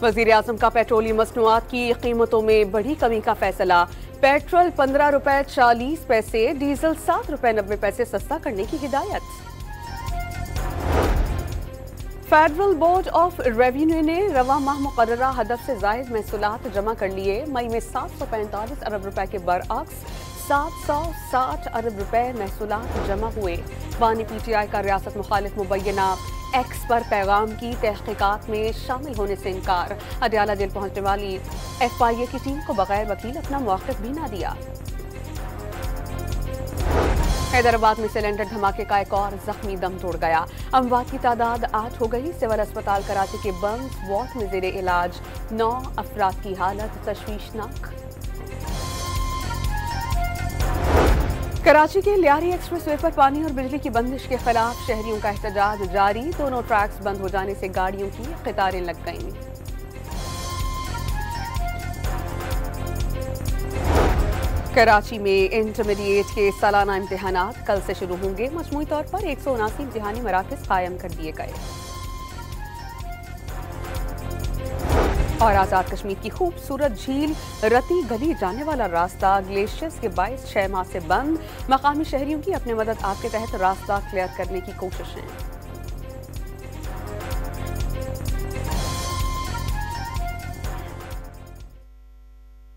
वजीर आजम का पेट्रोलियम मसनूआत की कीमतों में बड़ी कमी का फैसला। पेट्रोल 15 रुपए 40 पैसे, डीजल 7 रुपए 90 पैसे सस्ता करने की हिदायत। फेडरल बोर्ड ऑफ रेवेन्यू ने रवा माह मुकर्ररा हदफ से जायद महसूलात जमा कर लिए। मई में 745 अरब रुपए के बरअक्स 760 अरब रुपए महसूलात जमा हुए। बानी PTI का रियासत मुखालिफ मुबैना एक्स पर पैगाम की तहकीकात में शामिल होने से इनकार। अडयाला जेल पहुंचने वाली FIA की टीम को बगैर वकील अपना मौक़िफ़ भी ना दिया। हैदराबाद में सिलेंडर धमाके का एक और जख्मी दम तोड़ गया। अमवात की तादाद 8 हो गई। सिविल अस्पताल कराची के बम्स वार्ड में ज़ेरे इलाज 9 अफराद की हालत तशवीशनाक। कराची के लियारी एक्सप्रेस वे पर पानी और बिजली की बंदिश के खिलाफ शहरियों का एहतजाज जारी। दोनों ट्रैक्स बंद हो जाने से गाड़ियों की कतारें लग गईं। कराची में इंटरमीडिएट के सालाना इम्तिहानात कल से शुरू होंगे। मजमूई तौर पर 179 इम्तिहानी मराकज़ कायम कर दिए गए। और आज़ाद कश्मीर की खूबसूरत झील रती गली जाने वाला रास्ता ग्लेशियर्स के बायस 6 माह से बंद। मकामी शहरियों की अपने मदद आप के तहत रास्ता क्लियर करने की कोशिशें।